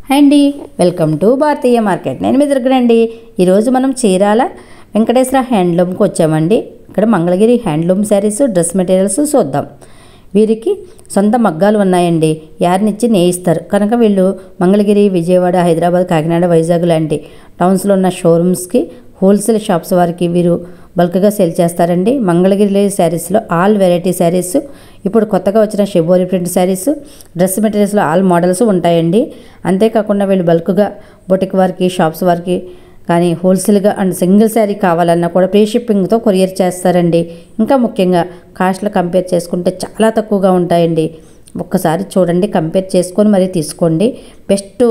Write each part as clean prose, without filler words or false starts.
Hi అండి, welcome to Bharatiya market. నేను మీ దగ్గరండి. ఈరోజు మనం చీరాల వెంకటేశ్వర హ్యాండ్లూమ్కి వచ్చామండి. ఇక్కడ Mangalagiri handloom saris, dress materials చూద్దాం. వీరికి సొంత మగ్గాలు ఉన్నాయండి. యార్నిచ్చి నేయిస్తారు కనుక వీళ్ళు మంగళగిరి, విజయవాడ, హైదరాబాద్, కాకినాడ, వైజాగ్ లాంటి టౌన్స్లో ఉన్న షోరూమ్స్కి, హోల్సేల్ షాప్స్ వారికి వీరు బల్క్గా సేల్ చేస్తారండి. మంగళగిరి శారీస్లో ఆల్ వెరైటీ శారీస్, ఇప్పుడు కొత్తగా వచ్చిన షిబోరి ప్రింట్ శారీస్, డ్రెస్ మెటీరియల్స్లో ఆల్ మోడల్స్ ఉంటాయండి. అంతేకాకుండా వీళ్ళు బల్క్గా బొటిక్ వారికి, షాప్స్ వారికి కానీ హోల్సేల్గా అండ్ సింగిల్ శారీ కావాలన్నా కూడా ఫ్రీ షిప్పింగ్తో కొరియర్ చేస్తారండి. ఇంకా ముఖ్యంగా కాస్ట్లు కంపేర్ చేసుకుంటే చాలా తక్కువగా ఉంటాయండి. ఒక్కసారి చూడండి, కంపేర్ చేసుకొని మరీ తీసుకోండి. బెస్ట్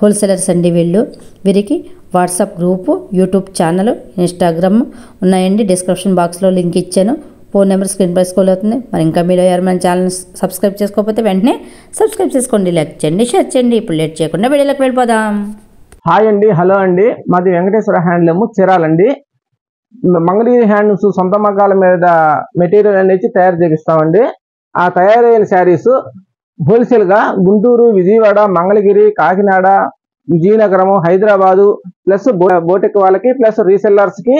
హోల్సేలర్స్ అండి వీళ్ళు. వీరికి WhatsApp group, YouTube channel, Instagram ఉన్నాయండి. డిస్క్రిప్షన్ బాక్స్లో లింక్ ఇచ్చాను. ఫోన్ నెంబర్ స్క్రీన్ పై స్క్రోల్ అవుతుంది. మరి ఇంకా మీరు ఎవరు మన ఛానల్ సబ్స్క్రైబ్ చేసుకోకపోతే వెంటనే సబ్స్క్రైబ్ చేసుకోండి, లైక్ చేయండి, షేర్ చేయండి. ఇప్పుడు లేట్ చేయకుండా వీడియోలోకి వెళ్ళిపోదాం. హాయ్ అండి, హలో అండి. మాది వెంకటేశ్వర హ్యాండ్లూమ్ చీరాలండి. మంగళగిరి హ్యాండ్లూమ్స్ సొంత మగ్గాల మీద మెటీరియల్ అనేది తయారు చేపిస్తామండి. ఆ తయారైన శారీస్ హోల్సేల్గా గుంటూరు, విజయవాడ, మంగళగిరి, కాకినాడ, విజయనగరం, హైదరాబాదు ప్లస్ బోటెక్ వాళ్ళకి ప్లస్ రీసెల్లర్స్కి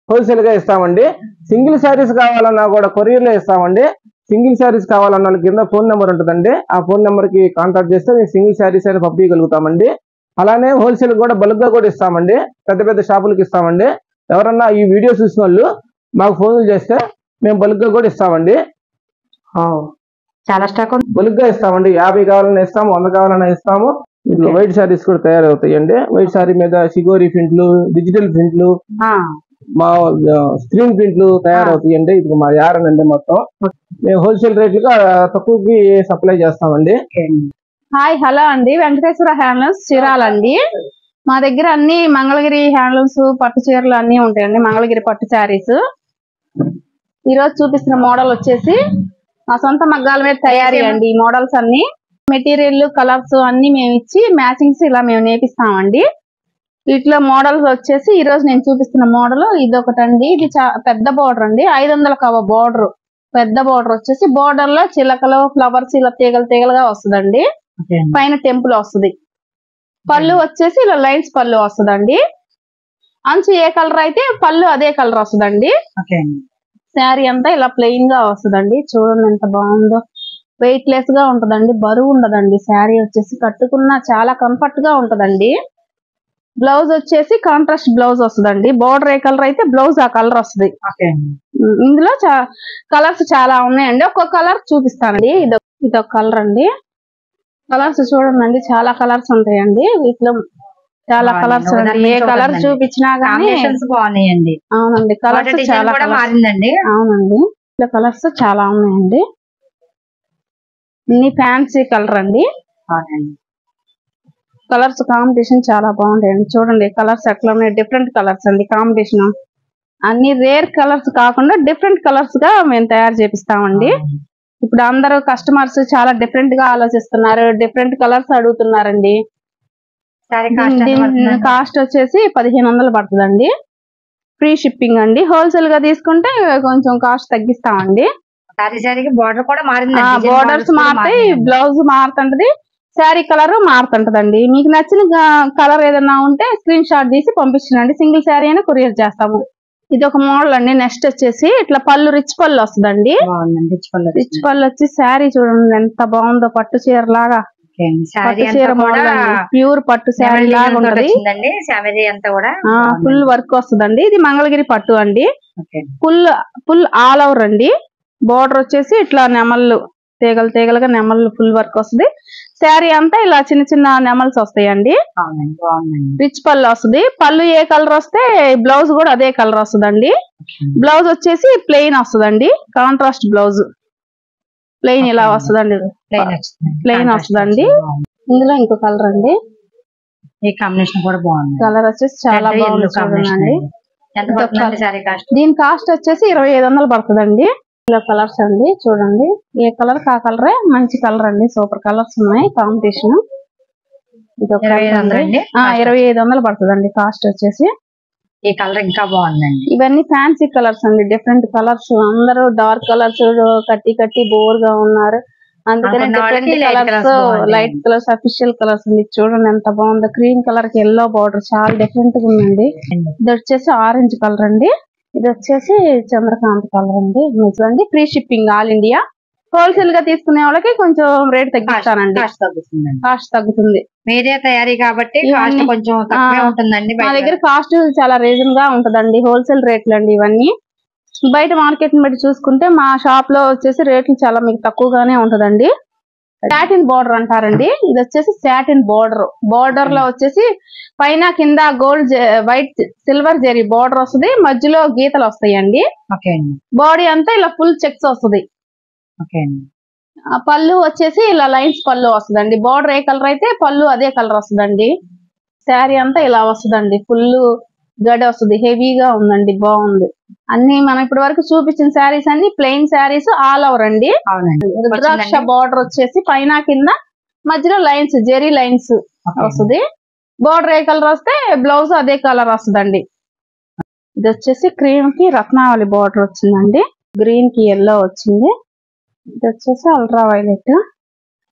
హోల్సేల్గా ఇస్తామండి. సింగిల్ శారీస్ కావాలన్నా కూడా కొరియర్లో ఇస్తామండి. సింగిల్ శారీస్ కావాలన్న వాళ్ళకి కింద ఫోన్ నెంబర్ ఉంటుందండి. ఆ ఫోన్ నెంబర్కి కాంటాక్ట్ చేస్తే మేము సింగిల్ శారీస్ అని పంపించగలుగుతామండి. అలానే హోల్సేల్ కూడా బల్క్గా కూడా ఇస్తామండి. పెద్ద పెద్ద షాపులకి ఇస్తామండి. ఎవరన్నా ఈ వీడియో చూసిన వాళ్ళు మాకు ఫోన్లు చేస్తే మేము బల్క్గా కూడా ఇస్తామండి. చాలా స్టాక్ బల్క్గా ఇస్తామండి. 50 కావాలన్నా ఇస్తాము, 100 కావాలన్నా ఇస్తాము. ఇట్లా వైట్ శారీస్ కూడా తయారవుతాయండి. వైట్ శారీ మీద షిగోరి ప్రింట్లు, డిజిటల్ ప్రింట్లు, మా స్క్రీన్ ప్రింట్లు తయారవుతాయండి. ఇది మా యారనండి. మొత్తం మేము హోల్సేల్ రేట్లుగా తక్కువకి సప్లై చేస్తామండి. హాయ్, హలో అండి. వెంకటేశ్వర హ్యాండ్లూమ్స్ చీరాలండి. మా దగ్గర అన్ని మంగళగిరి హ్యాండ్లూమ్స్ పట్టు చీరలు అన్ని ఉంటాయండి. మంగళగిరి పట్టు శారీస్. ఈరోజు చూపిస్తున్న మోడల్ వచ్చేసి మా సొంత మగ్గాల మీద తయారీ అండి. ఈ మోడల్స్ అన్ని మెటీరియల్, కలర్స్ అన్ని మేము ఇచ్చి మ్యాచింగ్స్ ఇలా మేము నేపిస్తామండి. వీటిలో మోడల్స్ వచ్చేసి ఈ రోజు నేను చూపిస్తున్న మోడల్ ఇది ఒకటండి. ఇది పెద్ద బోర్డర్ అండి. 500 కవ బోర్డర్, పెద్ద బోర్డర్ వచ్చేసి బోర్డర్ లో చిలకలు, ఫ్లవర్స్ ఇలా తీగలు తీగలుగా వస్తుందండి. పైన టెంపుల్ వస్తుంది. పళ్ళు వచ్చేసి ఇలా లైన్స్ పళ్ళు వస్తుందండి. అంచు ఏ కలర్ అయితే పళ్ళు అదే కలర్ వస్తుందండి. శారీ అంతా ఇలా ప్లెయిన్ గా వస్తుందండి. చూడండి ఎంత బాగుందో. వెయిట్ లెస్ గా ఉంటదండి, బరువు ఉండదండి. శారీ వచ్చేసి కట్టుకున్నా చాలా కంఫర్ట్ గా ఉంటదండి. బ్లౌజ్ వచ్చేసి కాంట్రాస్ట్ బ్లౌజ్ వస్తుందండి. బోర్డర్ ఏ కలర్ అయితే బ్లౌజ్ ఆ కలర్ వస్తుంది. ఇందులో కలర్స్ చాలా ఉన్నాయండి. ఒక్కొక్క కలర్ చూపిస్తానండి. ఇదొక కలర్ అండి. కలర్స్ చూడండి, చాలా కలర్స్ ఉంటాయండి. వీటిలో చాలా కలర్స్ అండి. ఏ కలర్ చూపించినా కానీ బాగున్నాయండి. అవునండి, కలర్స్ చాలా మారిందండి. అవునండి, ఇట్లా కలర్స్ చాలా ఉన్నాయండి. అన్ని ఫ్యాన్సీ కలర్ అండి. కలర్స్ కాంబినేషన్ చాలా బాగుంటాయండి. చూడండి కలర్స్ ఎట్లా ఉన్నాయి, డిఫరెంట్ కలర్స్ అండి. కాంబినేషన్ అన్ని రేర్ కలర్స్ కాకుండా డిఫరెంట్ కలర్స్ గా మేము తయారు చేపిస్తామండి. ఇప్పుడు అందరూ కస్టమర్స్ చాలా డిఫరెంట్ గా ఆలోచిస్తున్నారు. డిఫరెంట్ కలర్స్ అడుగుతున్నారండి. కాస్ట్ వచ్చేసి 1500 పడుతుందండి. ఫ్రీ షిప్పింగ్ అండి. హోల్సేల్ గా తీసుకుంటే కొంచెం కాస్ట్ తగ్గిస్తామండి. బోర్డర్ కూడా మారింది. బోర్డర్స్ మారుతాయి, బ్లౌజ్ మారుతుంటది, శారీ కలర్ మారుతుంటదండి. మీకు నచ్చిన కలర్ ఏదన్నా ఉంటే స్క్రీన్ షాట్ తీసి పంపించండి. సింగిల్ శారీ అయినా కొరియర్ చేస్తాము. ఇది ఒక మోడల్ అండి. నెక్స్ట్ వచ్చేసి ఇట్లా పళ్ళు రిచ్ పళ్ళు వస్తుందండి. రిచ్ పళ్ళు వచ్చి శారీ చూడండి ఎంత బాగుందో. పట్టు చీర లాగా, పట్టు చీర మోడల్ అండి. ప్యూర్ పట్టు శారీ లాగా ఉంటది. ఫుల్ వర్క్ వస్తుందండి. ఇది మంగళగిరి పట్టు అండి. ఫుల్ ఆల్ ఓవర్ అండి. బోర్డర్ వచ్చేసి ఇట్లా నెమళ్ళు తీగలు తీగలుగా నెమళ్ళు ఫుల్ వర్క్ వస్తుంది. శారీ అంతా ఇలా చిన్న చిన్న నెమల్స్ వస్తాయండి. రిచ్ పళ్ళు వస్తుంది. పళ్ళు ఏ కలర్ వస్తే బ్లౌజ్ కూడా అదే కలర్ వస్తుందండి. బ్లౌజ్ వచ్చేసి ప్లెయిన్ వస్తుందండి. కాంట్రాస్ట్ బ్లౌజ్ ప్లెయిన్ ఇలా వస్తుందండి. ప్లెయిన్ వస్తుందండి. ఇందులో ఇంకో కలర్ అండి. ఈ కాంబినేషన్ కూడా బాగుంది. కలర్ వచ్చేసి చాలా బాగుంది. చూడండి, దీని కాస్ట్ వచ్చేసి 2500 పడుతుందండి. ఇలా కలర్స్ అండి. చూడండి ఏ కలర్ ఆ కలరే మంచి కలర్ అండి. సూపర్ కలర్స్ ఉన్నాయి. కాంపిటీషన్. ఇది 2500 పడుతుందండి కాస్ట్ వచ్చేసి. ఈ కలర్ ఇంకా బాగుందండి. ఇవన్నీ ఫ్యాన్సీ కలర్స్ అండి. Different colours. అందరూ డార్క్ కలర్స్ కట్టి బోర్ గా ఉన్నారు. అందుకని అనుకున్న డిఫరెంట్ వాళ్ళకి light కలర్స్, colours బాగుంటాయి. లైట్ కలర్స్, అఫిషియల్ కలర్స్ ఉంది. చూడండి ఎంత బాగుందో. క్రీమ్ కలర్ కి ఎల్లో బార్డర్ చాలా డిఫరెంట్ గా ఉందండి. ఇది వచ్చేసి ఆరెంజ్ కలర్ అండి. ఇది వచ్చేసి చంద్రకాంత్ కలర్ అండి. చూడండి free shipping all India. Wholesale గా తీసుకునే వాళ్ళకి కొంచెం రేట్ తగ్గిస్తానండి. కాస్ట్ తగ్గుతుంది. మీదే తయారీ కాబట్టి కాస్ట్ కొంచెం తక్కువే ఉంటుందండి. మా దగ్గర కాస్ట్ చాలా రీజన్ గా ఉంటదండి. హోల్సేల్ రేట్లు అండి ఇవన్నీ. బయట మార్కెట్ ని బట్టి చూసుకుంటే మా షాప్ లో వచ్చేసి రేట్లు చాలా మీకు తక్కువగానే ఉంటదండి. సాటిన్ బార్డర్ అంటారండి. ఇది వచ్చేసి సాటిన్ బార్డర్. బార్డర్ లో వచ్చేసి పైన కింద gold white silver zari border వస్తుంది. మధ్యలో గీతలు వస్తాయండి. బాడీ అంతా ఇలా ఫుల్ చెక్స్ వస్తుంది. పళ్ళు వచ్చేసి ఇలా లైన్స్ పళ్ళు వస్తుందండి. బార్డర్ ఏ కలర్ అయితే పళ్ళు అదే కలర్ వస్తుందండి. శారీ అంతా ఇలా వస్తుందండి. ఫుల్ గడి వస్తుంది. హెవీగా ఉందండి. బాగుంది. అన్ని మనం ఇప్పటి వరకు చూపించిన శారీస్ అన్ని ప్లెయిన్ శారీస్ ఆల్ ఓవర్ అండి. రుద్రాక్ష బార్డర్ వచ్చేసి పైన కింద మధ్యలో లైన్స్ జెరీ లైన్స్ వస్తుంది. బార్డర్ ఏ కలర్ వస్తే బ్లౌజ్ అదే కలర్ వస్తుందండి. ఇది వచ్చేసి క్రీమ్ కి రత్నావళి బార్డర్ వచ్చిందండి. గ్రీన్ కి ఎల్లో వచ్చింది. ఇది వచ్చేసి అల్ట్రా వైలెట్.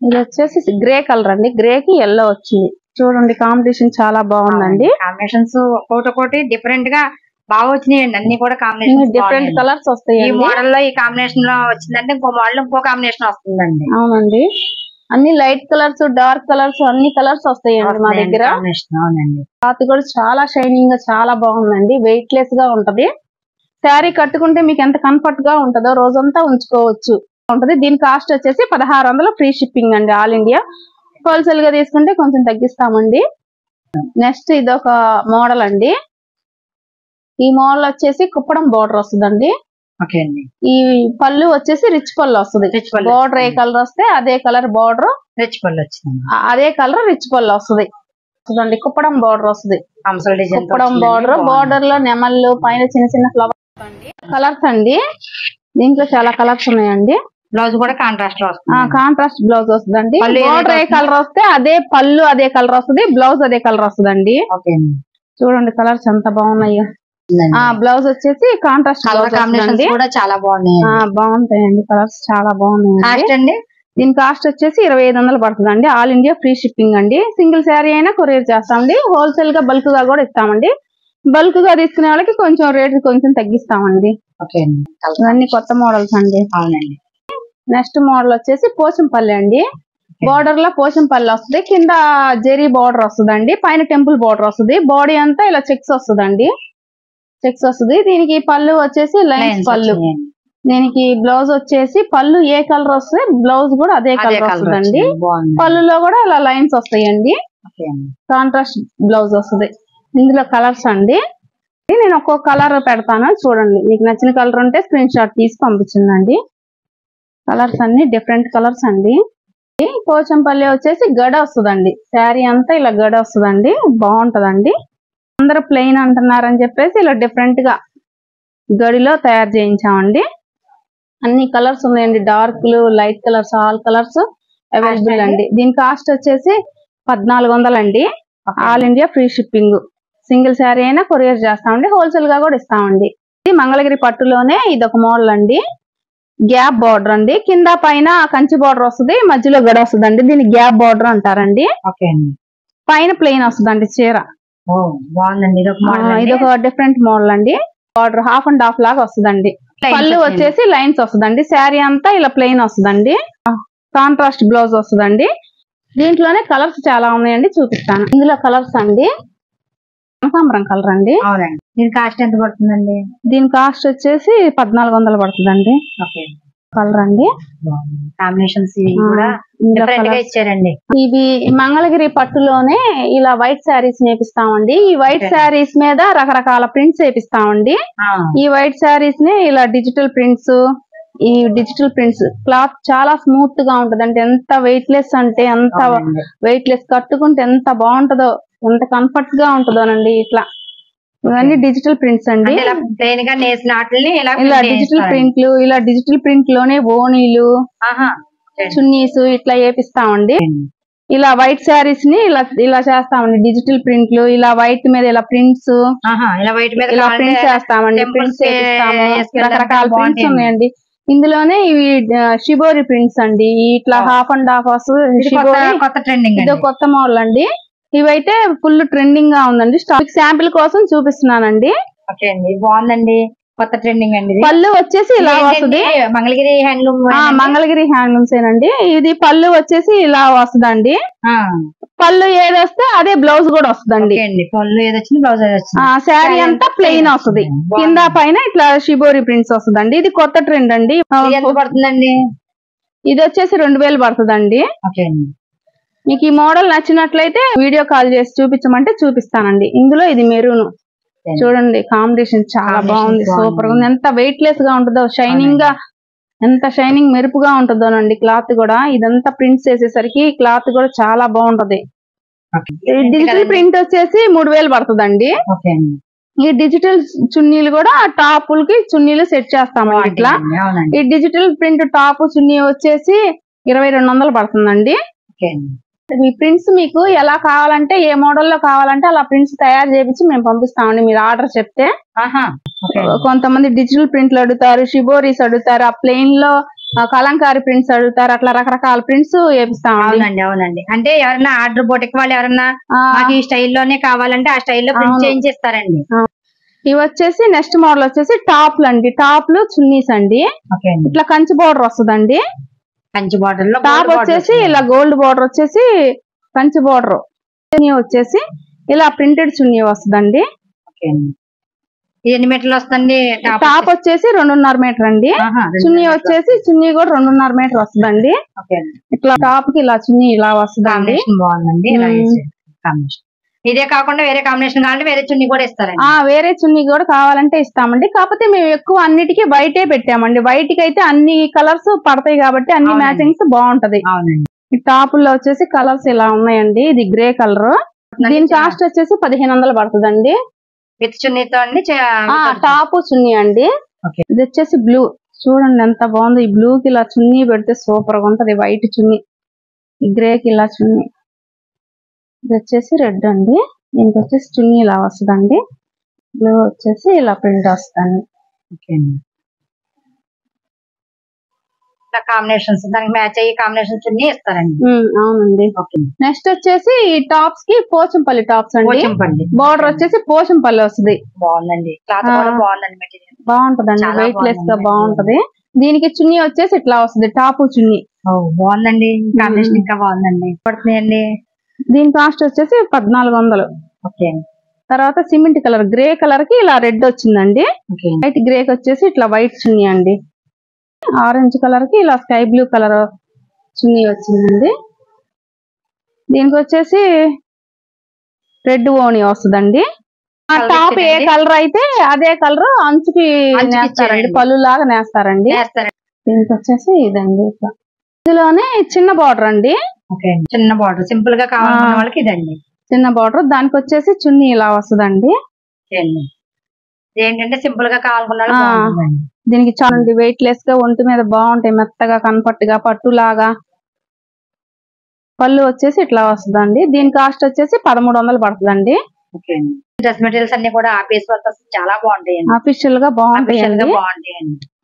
ఇది వచ్చేసి గ్రే కలర్ అండి. గ్రే కి ఎల్లో వచ్చింది. చూడండి కాంబినేషన్ చాలా బాగుందండి. కాంబినేషన్స్ ఒక్కొక్కటి డిఫరెంట్ గా బాగా వచ్చినాయండి. అన్ని కూడా కాంబినేషన్ డిఫరెంట్ కలర్స్ వస్తాయి. ఈ మోడల్ లో ఈ కాంబినేషన్ లో వచ్చిందంటే ఇంకో మోడల్ ఇంకో కాంబినేషన్ వస్తుందండి. అవునండి. అన్ని లైట్ కలర్స్, డార్క్ కలర్స్, అన్ని కలర్స్ వస్తాయండి మా దగ్గర. క్లాత్ కూడా చాలా షైనింగ్ గా చాలా బాగుందండి. వెయిట్ లెస్ గా ఉంటది. శారీ కట్టుకుంటే మీకు ఎంత కంఫర్ట్ గా ఉంటుందో రోజంతా ఉంచుకోవచ్చు ఉంటది. దీని కాస్ట్ వచ్చేసి 1600 ఫ్రీ షిప్పింగ్ అండి ఆల్ ఇండియా. హోల్సేల్ గా తీసుకుంటే కొంచెం తగ్గిస్తామండి. నెక్స్ట్ ఇదొక మోడల్ అండి. ఈ మోడల్ వచ్చేసి కుప్పడం బార్డర్ వస్తుందండి. ఈ పళ్ళు వచ్చేసి రిచ్ పళ్ళు వస్తుంది. బార్డర్ ఏ కలర్ వస్తే అదే కలర్ బార్డర్ రిచ్ పళ్ళు వచ్చింది. అదే కలర్ రిచ్ పళ్ళు వస్తుంది. చూడండి కుప్పడం బార్డర్ వస్తుంది. కుప్పడం బార్డర్. బార్డర్ లో నెమళ్ళు పైన చిన్న చిన్న ఫ్లవర్స్ కలర్స్ అండి. దీంట్లో చాలా కలర్స్ ఉన్నాయండి. బ్లౌజ్ కూడా కాంట్రాస్ట్ లో వస్తుంది. కాంట్రాస్ట్ బ్లౌజ్ వస్తుందండి. బార్డర్ ఏ కలర్ వస్తే అదే పళ్ళు అదే కలర్ వస్తుంది. బ్లౌజ్ అదే కలర్ వస్తుందండి. చూడండి కలర్స్ ఎంత బాగున్నాయో. బ్లౌజ్ వచ్చేసి కాంట్రాస్ట్ కాంబినేషన్స్ కూడా చాలా బాగున్నాయి. బాగుంటాయండి. కలర్స్ చాలా బాగున్నాయి. దీని కాస్ట్ వచ్చేసి 2500 పడుతుందండి. ఆల్ ఇండియా ఫ్రీ షిప్పింగ్ అండి. సింగిల్ శారీ అయినా కొరియర్ చేస్తామండి. హోల్సేల్ గా బల్క్ గా కూడా ఇస్తామండి. బల్క్ గా తీసుకునే వాళ్ళకి కొంచెం రేట్ కొంచెం తగ్గిస్తామండి. ఇవన్నీ కొత్త మోడల్స్ అండి. నెక్స్ట్ మోడల్ వచ్చేసి పోచంపల్లి అండి. బార్డర్ లో పోచంపల్లి వస్తుంది. కింద జెరీ బార్డర్ వస్తుందండి. పైన టెంపుల్ బార్డర్ వస్తుంది. బాడీ అంతా ఇలా చెక్స్ వస్తుందండి. చెక్స్ వస్తుంది. దీనికి పళ్ళు వచ్చేసి లైన్స్ పళ్ళు. దీనికి బ్లౌజ్ వచ్చేసి పళ్ళు ఏ కలర్ వస్తే బ్లౌజ్ కూడా అదే కలర్ వస్తుందండి. పళ్ళులో కూడా ఇలా లైన్స్ వస్తాయండి. కాంట్రాస్ట్ బ్లౌజ్ వస్తుంది. ఇందులో కలర్స్ అండి. నేను ఒక్కొక్క కలర్ పెడతాను చూడండి. మీకు నచ్చిన కలర్ ఉంటే స్క్రీన్ షాట్ తీసి పంపించిందండి. కలర్స్ అన్ని డిఫరెంట్ కలర్స్ అండి. పోచంపల్లి వచ్చేసి గడ వస్తుందండి. శారీ అంతా ఇలా గడ వస్తుందండి. బాగుంటదండి. అందరూ ప్లెయిన్ అంటున్నారని చెప్పేసి ఇలా డిఫరెంట్ గా గడిలో తయారు చేయించామండి. అన్ని కలర్స్ ఉన్నాయండి. డార్క్లు, light colours, all colours available అండి. దీని కాస్ట్ వచ్చేసి 1400 అండి. All India free shipping. Single sari అయినా కొరియర్ చేస్తామండి. హోల్సేల్ గా కూడా ఇస్తామండి. ఇది మంగళగిరి పట్టులోనే ఇదొక మోడల్ అండి. గ్యాప్ బార్డర్ అండి. కింద పైన కంచి బార్డర్ వస్తుంది. మధ్యలో గడ వస్తుందండి. దీన్ని గ్యాప్ బార్డర్ అంటారండి. పైన ప్లెయిన్ వస్తుందండి చీర. ఇదొక డిఫరెంట్ మోడల్ అండి. బార్డర్ హాఫ్ అండ్ హాఫ్ లాగా వస్తుందండి. పళ్ళు వచ్చేసి లైన్స్ వస్తుందండి. శారీ అంతా ఇలా ప్లెయిన్ వస్తుందండి. కాంట్రాస్ట్ బ్లౌజ్ వస్తుందండి. దీంట్లోనే కలర్స్ చాలా ఉన్నాయండి. చూపిస్తాను. ఇందులో కలర్స్ అండి. కనకాంబరం కలర్ అండి. దీని కాస్ట్ ఎంత పడుతుందండి? దీని కాస్ట్ వచ్చేసి 1400 పడుతుందండి. కలర్ అండి. కాంబినేషన్స్ ఇచ్చారండి. ఇవి మంగళగిరి పట్టులోనే ఇలా వైట్ శారీస్ నేపిస్తామండి. ఈ వైట్ శారీస్ మీద రకరకాల ప్రింట్స్ వేపిస్తామండి. ఈ వైట్ శారీస్ ని ఇలా డిజిటల్ ప్రింట్స్, ఈ డిజిటల్ ప్రింట్స్ క్లాత్ చాలా స్మూత్ గా ఉంటది. అంటే ఎంత వెయిట్ లెస్ అంటే ఎంత వెయిట్ లెస్. కట్టుకుంటే ఎంత బాగుంటదో, ఎంత కంఫర్ట్ గా ఉంటుందోనండి. ఇట్లా ఇవన్నీ డిజిటల్ ప్రింట్స్ అండి. ఇలా డిజిటల్ ప్రింట్లు, ఇలా డిజిటల్ ప్రింట్ లోనే ఓణీలు, చున్నీస్ ఇట్లా వేపిస్తామండి. ఇలా వైట్ శారీస్ ని ఇలా చేస్తామండి. డిజిటల్ ప్రింట్లు ఇలా వైట్ మీద ఇలా ప్రింట్స్, ఇలా ప్రింట్స్ చేస్తామండి. ప్రింట్స్ రకరకాల ప్రింట్స్ ఉన్నాయండి. ఇందులోనే ఇవి షిబోరి ప్రింట్స్ అండి. ఇట్లా హాఫ్ అండ్ హాఫ్ కొత్త ట్రెండింగ్ ఇదో కొత్త మోడల్ అండి. ఇవైతే ఫుల్ ట్రెండింగ్ గా ఉందండి. శాంపిల్ కోసం చూపిస్తున్నానండి. ఓకే అండి, బాగుందండి, కొత్త ట్రెండింగ్ అండి. పళ్ళు వచ్చేసి ఇలా వస్తుంది. మంగళగిరి హ్యాండ్లూమ్ మంగళగిరి హ్యాండ్లూమ్స్ ఏనండి. ఇది పళ్ళు వచ్చేసి ఇలా వస్తుందండి. పళ్ళు ఏది వస్తే అదే బ్లౌజ్ కూడా వస్తుందండి. పళ్ళు ఏది వచ్చింది బ్లౌజ్ ఏది వచ్చింది. శారీ అంతా ప్లెయిన్ వస్తుంది. కింద పైన ఇట్లా షిబోరి ప్రింట్స్ వస్తుందండి. ఇది కొత్త ట్రెండ్ అండి. ఎంత పడుతుందండి? ఇది వచ్చేసి 2000 పడుతుందండి. ఓకే అండి. మీకు ఈ మోడల్ నచ్చినట్లయితే వీడియో కాల్ చేసి చూపించమంటే చూపిస్తానండి. ఇందులో ఇది మెరూన్ చూడండి, కాంబినేషన్ చాలా బాగుంది, సూపర్ గా ఉంది. ఎంత వెయిట్ లెస్ గా ఉంటుందో, షైనింగ్ గా, ఎంత షైనింగ్ మెరుపుగా ఉంటుందోనండి. క్లాత్ కూడా ఇదంతా ప్రింట్స్ వేసేసరికి క్లాత్ కూడా చాలా బాగుంటది. డిజిటల్ ప్రింట్ వచ్చేసి 3000 పడుతుందండి. ఈ డిజిటల్ చున్నీలు కూడా టాపులకి చున్నీలు సెట్ చేస్తామండి. ఇట్లా ఈ డిజిటల్ ప్రింట్ టాప్ చున్నీ వచ్చేసి 2200 పడుతుందండి. ఈ ప్రింట్స్ మీకు ఎలా కావాలంటే, ఏ మోడల్లో కావాలంటే అలా ప్రింట్స్ తయారు చేయించి మేము పంపిస్తామండి. మీరు ఆర్డర్ చెప్తే. కొంతమంది డిజిటల్ ప్రింట్లు అడుగుతారు, షిబోరీస్ అడుగుతారు, ఆ ప్లెయిన్ లో కలంకారీ ప్రింట్స్ అడుగుతారు. అట్లా రకరకాల ప్రింట్స్ వేపిస్తామండి. అవునండి. అంటే ఎవరన్నా ఆర్డర్ బోటిక్ వాళ్ళు ఎవరన్నా ఈ స్టైల్లోనే కావాలంటే ఆ స్టైల్లో ప్రింట్ చేయించేస్తారండి. ఇవి వచ్చేసి నెక్స్ట్ మోడల్ వచ్చేసి టాప్లు అండి. టాప్లు చున్నీస్ అండి. ఇట్లా కంచి బోర్డర్ వస్తుందండి. కంచి బార్డర్ లో టాప్ వచ్చేసి ఇలా గోల్డ్ బార్డర్ వచ్చేసి కంచి బార్డర్, చున్నీ వచ్చేసి ఇలా ప్రింటెడ్ చున్నీ వస్తుందండి. ఎన్ని మీటర్లు వస్తుంది? టాప్ వచ్చేసి 2.5 మీటర్ అండి. చున్నీ వచ్చేసి చున్నీ కూడా 2.5 మీటర్ వస్తుందండి. ఇట్లా టాప్ కి ఇలా చున్నీ ఇలా వస్తుందండి. బాగుందండి. ఇదే కాకుండా వేరే కాంబినేషన్ కావాలంటే వేరే చున్నీ కూడా ఇస్తారండి. వేరే చున్నీ కూడా కావాలంటే ఇస్తామండి. కాకపోతే మేము ఎక్కువ అన్నిటికీ వైటే పెట్టామండి. వైట్ కి అయితే అన్ని కలర్స్ పడతాయి కాబట్టి అన్ని మ్యాచింగ్స్ బాగుంటది. ఈ టాపుల్లో వచ్చేసి కలర్స్ ఇలా ఉన్నాయండి. ఇది గ్రే కలర్. దీని కాస్ట్ వచ్చేసి 1500 పడుతుందండి. విత్ చున్నీతో అండి. టాప్ చున్నీ అండి. ఇది వచ్చేసి బ్లూ. చూడండి ఎంత బాగుంది. ఈ బ్లూ కి ఇలా చున్నీ పెడితే సూపర్ గా ఉంటది. వైట్ చున్నీ, గ్రే కి ఇలా చున్నీ. ఇది వచ్చేసి రెడ్ అండి. దీనికి వచ్చేసి చున్నీ ఇలా వస్తుందండి. బ్లూ వచ్చేసి ఇలా ప్రింట్ వస్తుంది. కాంబినేషన్స్ దానికి మ్యాచ్ అయ్యి కాంబినేషన్ చున్నీ ఇస్తారండి. అవునండి. నెక్స్ట్ వచ్చేసి ఈ టాప్స్ కి పోచంపల్లి టాప్స్ అండి. బోర్డర్ వచ్చేసి పోచంపల్లి వస్తుంది. బాగుందండి. బాగుంటదండి, వెయిట్ లెస్ గా బాగుంటది. దీనికి చున్నీ వచ్చేసి ఇట్లా వస్తుంది, టాప్ చున్నీ. బాగుందండి. కాంబినేషన్ ఇంకా బాగుందండి. పడుతున్నాయండి. దీని కాస్ట్ వచ్చేసి 1400. తర్వాత సిమెంట్ కలర్, గ్రే కలర్ కి ఇలా రెడ్ వచ్చిందండి. వైట్ గ్రే కి వచ్చేసి ఇట్లా వైట్ చున్నీ అండి. ఆరెంజ్ కలర్ కి ఇలా స్కై బ్లూ కలర్ చున్నీ వచ్చిందండి. దీనికి వచ్చేసి రెడ్ ఓని వస్తుందండి. టాప్ ఏ కలర్ అయితే అదే కలర్ అంచుకి నేస్తారండి, పళ్ళు లాగా నేస్తారండి. దీనికి వచ్చేసి ఇదండి. ఇందులోనే చిన్న బార్డర్ అండి. చిన్న బార్డర్ సింపుల్ గా కావాలన్న వాళ్ళకి ఇదండి చిన్న బార్డర్. దానికి వచ్చేసి చున్నీ ఇలా వస్తుందండి. ఏంటంటే సింపుల్ గా కావాలనుకున్న దీనికి చాలా వెయిట్ లెస్ గా ఒంటి మీద బాగుంటాయి, మెత్తగా కంఫర్ట్ గా పట్టులాగా. పళ్ళు వచ్చేసి ఇట్లా వస్తుందండి. దీని కాస్ట్ వచ్చేసి 1300 పడుతుందండి. డ్రెస్ మెటీరియల్స్ అన్ని కూడా ఆఫీస్ వర్క్ చాలా బాగుంటాయి, అఫీషియల్ గా బాగుంటాయండి.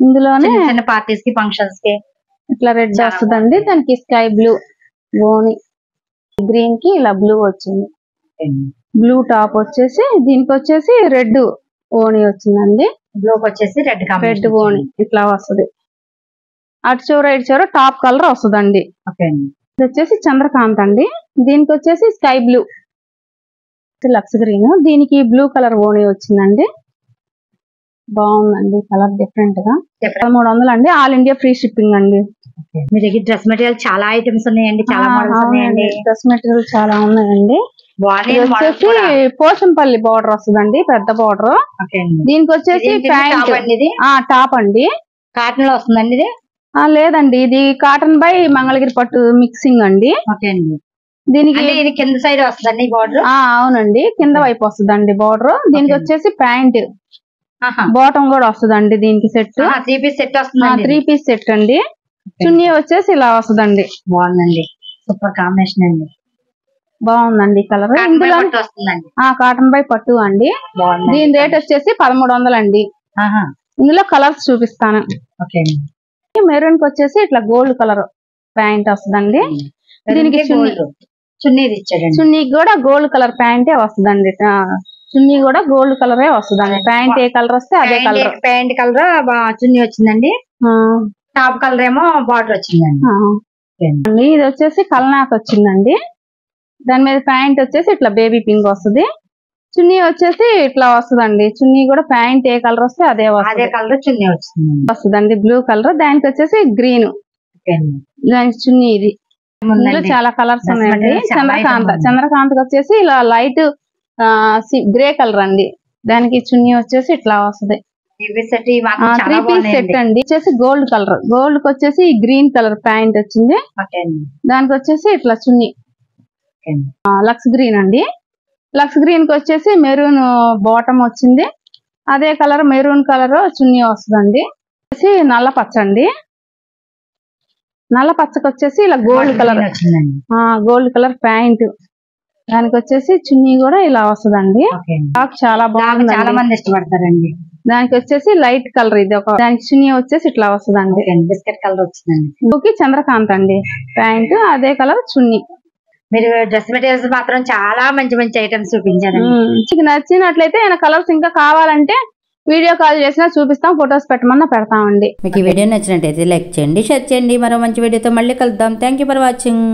ఇందులోనే చిన్న పార్టీస్ కి ఫంక్షన్స్ కి ఇట్లా రెడ్ వస్తుందండి. దానికి స్కై బ్లూ ఓని, గ్రీన్ కి ఇలా బ్లూ వచ్చింది. బ్లూ టాప్ వచ్చేసి దీనికి వచ్చేసి రెడ్ ఓని వచ్చిందండి. బ్లూకి వచ్చేసి రెడ్ ఓని ఇట్లా వస్తుంది. అటు చివర ఇటు చివర టాప్ కలర్ వస్తుందండి. ఇది వచ్చేసి చంద్రకాంత్ అండి. దీనికి వచ్చేసి స్కై బ్లూ, లక్స్ గ్రీన్. దీనికి బ్లూ కలర్ ఓని వచ్చిందండి. బాగుందండి కలర్ డిఫరెంట్ గా. 1300 అండి. ఆల్ ఇండియా ఫ్రీ షిప్పింగ్ అండి. మీ దగ్గర డ్రెస్ మెటీరియల్ చాలా ఐటమ్స్ ఉన్నాయండి, చాలా మోడల్స్ ఉన్నాయండి. డ్రెస్ మెటీరియల్ చాలా ఉన్నాయండి. వచ్చేసి పోచంపల్లి బార్డర్ వస్తుందండి, పెద్ద బార్డర్. దీనికి వచ్చేసి ప్యాంట్ టాప్ అండి. కాటన్ లో వస్తుందండి ఇది? లేదండి, ఇది కాటన్ బై మంగళగిరి పట్టు మిక్సింగ్ అండి. దీనికి కింద సైడ్ వస్తుందండి బార్డర్. అవునండి, కింద వైపు వస్తుందండి బార్డర్. దీనికి వచ్చేసి ప్యాంట్ బాటమ్ కూడా వస్తుందండి. దీనికి సెట్ 3 పీస్ సెట్ వస్తుంది. 3 పీస్ సెట్ అండి. చున్నీ వచ్చేసి ఇలా వస్తుందండి. బాగుందండి, సూపర్ కాంబినేషన్ అండి. బాగుందండి కలర్. కాటన్ బై పట్టు అండి. దీని రేట్ వచ్చేసి 1300 అండి. ఇందులో కలర్స్ చూపిస్తాను. మెరూన్ కి వచ్చేసి ఇట్లా గోల్డ్ కలర్ ప్యాంట్ వస్తుందండి. దీనికి చున్నీ ఇచ్చాడండి. చున్నీకి కూడా గోల్డ్ కలర్ ప్యాంటే వస్తుందండి. చున్నీ కూడా గోల్డ్ కలరే వస్తుందండి. ప్యాంట్ ఏ కలర్ వస్తే అదే కలర్. ప్యాంట్ కలర్ చున్నీ వచ్చిందండి. టాప్ కలర్ ఏమో బార్డర్ వచ్చిందండి. ఇది వచ్చేసి కల్నాథ్ వచ్చిందండి. దాని మీద ప్యాంట్ వచ్చేసి ఇట్లా బేబీ పింక్ వస్తుంది. చున్నీ వచ్చేసి ఇట్లా వస్తుందండి. చున్నీ కూడా ప్యాంట్ ఏ కలర్ వస్తే అదే కలర్ చున్నీ వస్తుందండి. Blue colour. దానికి వచ్చేసి గ్రీన్. దానికి చున్నీ ఇది. ఇందులో చాలా కలర్స్ ఉన్నాయండి. చంద్రకాంత్ వచ్చేసి ఇలా లైట్ గ్రే కలర్ అండి. దానికి చున్నీ వచ్చేసి ఇట్లా వస్తుంది. 3 పీస్ సెట్ అండి. వచ్చేసి గోల్డ్ కలర్. గోల్డ్ కి వచ్చేసి గ్రీన్ కలర్ ప్యాంట్ వచ్చింది. దానికి వచ్చేసి ఇట్లా చున్నీ లక్స్ గ్రీన్ అండి. లక్స్ గ్రీన్ కి వచ్చేసి మెరూన్ బాటమ్ వచ్చింది. అదే కలర్ మెరూన్ కలర్ చున్నీ వస్తుందండి. నల్ల పచ్చ అండి. నల్ల పచ్చకి వచ్చేసి ఇలా gold colour gold colour pant. దానికి వచ్చేసి చున్నీ కూడా ఇలా వస్తుందండి. చాలా బాగుంది. చాలా మంది ఇష్టపడతారండి. దానికి వచ్చేసి లైట్ కలర్ ఇది ఒక. దానికి చున్నీ వచ్చేసి ఇట్లా వస్తుందండి. బిస్కెట్ కలర్ వచ్చిందండి. చంద్రకాంత్ అండి ప్యాంట్. అదే కలర్ చున్నీ. మీరు డ్రెస్ మెటీరియల్స్ మాత్రం చాలా మంచి మంచి ఐటమ్స్ చూపించారు. మీకు నచ్చినట్లయితే ఏమైనా కలర్స్ ఇంకా కావాలంటే వీడియో కాల్ చేసినా చూపిస్తాం. ఫొటోస్ పెట్టమన్నా పెడతామండి. మీకు ఈ వీడియో నచ్చినట్టయితే లైక్ చేయండి, షేర్ చేయండి. మరో మంచి వీడియోతో మళ్ళీ కలుద్దాం. Thank you for watching.